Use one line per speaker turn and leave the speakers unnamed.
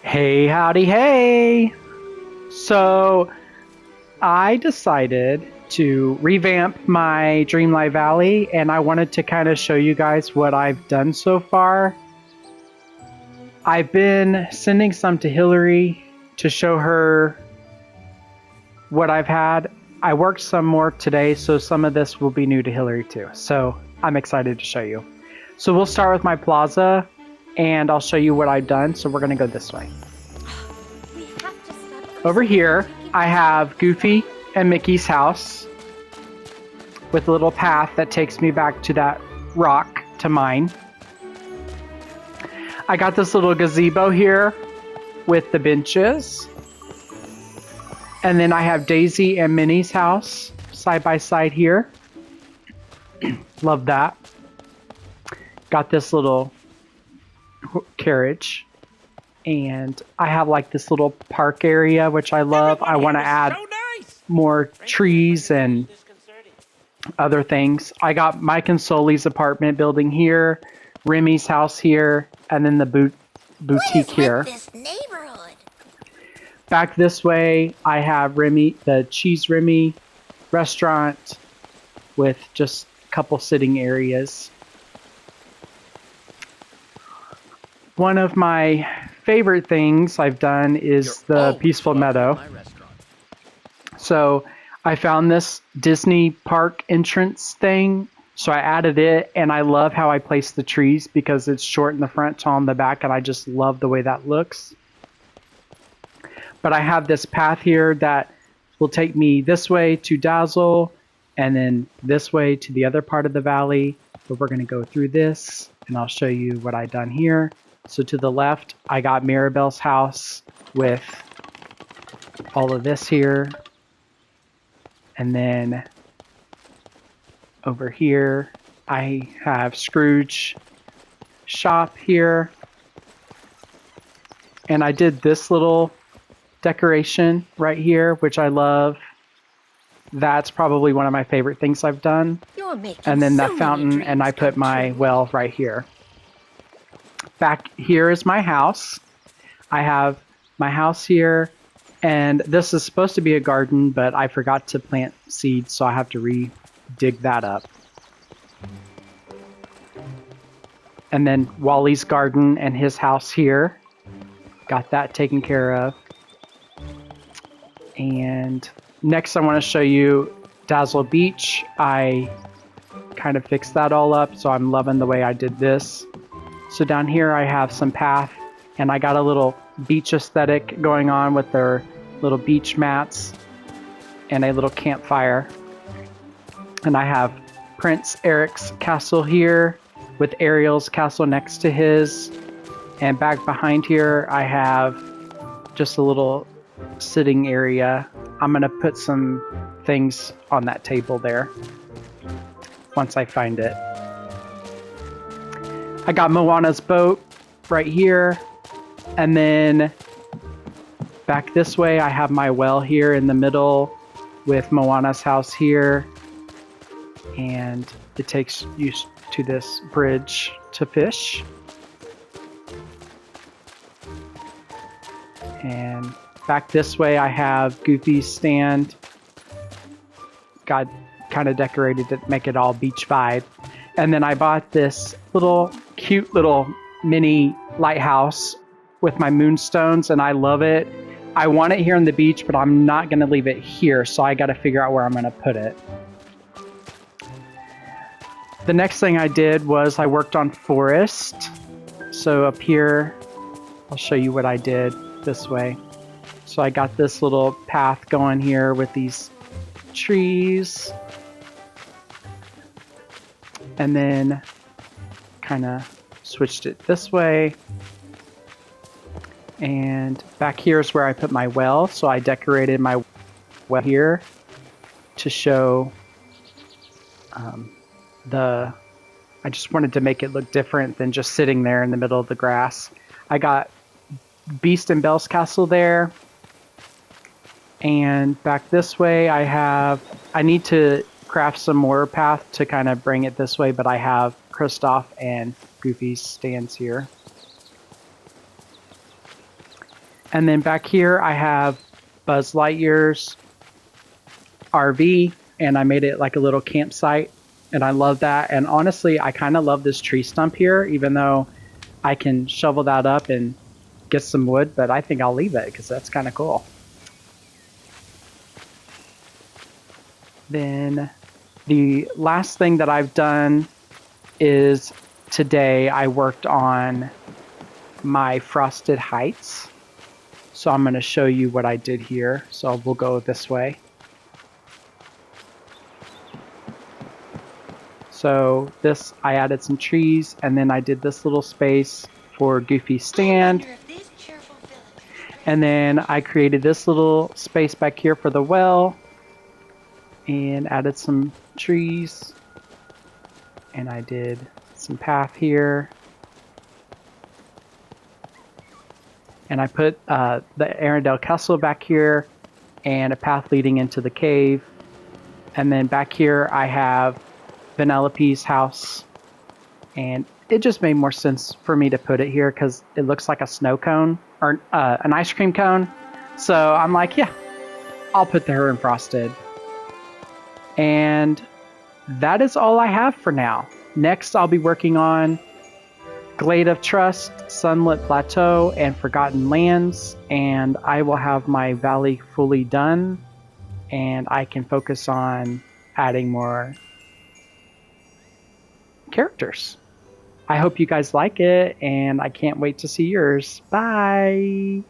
Hey, howdy, hey! So, I decided to revamp my Dreamlight Valley, and I wanted to kind of show you guys what I've done so far. I've been sending some to Hillary to show her what I've had. I worked some more today, so some of this will be new to Hillary too. So, I'm excited to show you. So, we'll start with my plaza, and I'll show you what I've done. So, we're going to go this way. Over here, I have Goofy and Mickey's house with a little path that takes me back to that rock to mine. I got this little gazebo here with the benches. And then I have Daisy and Minnie's house side by side here. Love that. Got this little carriage. And I have like this little park area, which I love. I want to add more trees and other things. I got Mike and Sully's apartment building here, Remy's house here, and then the boutique here.
This neighborhood?
Back this way, I have Remy, the Cheese Remy restaurant with just a couple sitting areas. One of my favorite things I've done is the Peaceful Meadow. So I found this Disney park entrance thing, so I added it, and I love how I placed the trees because it's short in the front, tall in the back, and I just love the way that looks. But I have this path here that will take me this way to Dazzle, and then this way to the other part of the valley, but we're going to go through this, and I'll show you what I've done here. So to the left, I got Maribel's house with all of this here. And then over here, I have Scrooge shop here. And I did this little decoration right here, which I love. That's probably one of my favorite things I've done. And then that fountain, and I put my well right here. Back here is my house. I have my house here, and this is supposed to be a garden, but I forgot to plant seeds, so I have to re-dig that up. And then Wally's garden and his house here. Got that taken care of. And next I want to show you Dazzle Beach. I kind of fixed that all up, so I'm loving the way I did this. So down here I have some path, and I got a little beach aesthetic going on with their little beach mats and a little campfire. And I have Prince Eric's castle here with Ariel's castle next to his. And back behind here I have just a little sitting area. I'm going to put some things on that table there once I find it. I got Moana's boat right here, and then back this way I have my well here in the middle with Moana's house here, and it takes you to this bridge to fish. And back this way I have Goofy's stand. Got kind of decorated to make it all beach vibe. And then I bought this cute little mini lighthouse with my moonstones, and I love it. I want it here on the beach, but I'm not going to leave it here, so I got to figure out where I'm going to put it. The next thing I did was I worked on forest. So up here, I'll show you what I did this way. So I got this little path going here with these trees. And then kind of switched it this way. And back here is where I put my well. So I decorated my well here to show I just wanted to make it look different than just sitting there in the middle of the grass. I got Beast and Belle's castle there. And back this way I need to craft some more path to kind of bring it this way, but I have Kristoff and Goofy's stands here. And then back here I have Buzz Lightyear's RV, and I made it like a little campsite, and I love that. And honestly, I kind of love this tree stump here, even though I can shovel that up and get some wood, but I think I'll leave it because that's kind of cool. Then the last thing that I've done is today I worked on my frosted heights. So I'm going to show you what I did here. So we'll go this way. So this, I added some trees, and then I did this little space for Goofy's stand. And then I created this little space back here for the well and added some trees. And I did some path here. And I put the Arendelle Castle back here and a path leading into the cave. And then back here I have Vanellope's house. And it just made more sense for me to put it here because it looks like a snow cone or an ice cream cone. So I'm like, yeah, I'll put her in frosted. And that is all I have for now. Next, I'll be working on Glade of Trust, Sunlit Plateau, and Forgotten Lands, and I will have my valley fully done, and I can focus on adding more characters. I hope you guys like it, and I can't wait to see yours. Bye!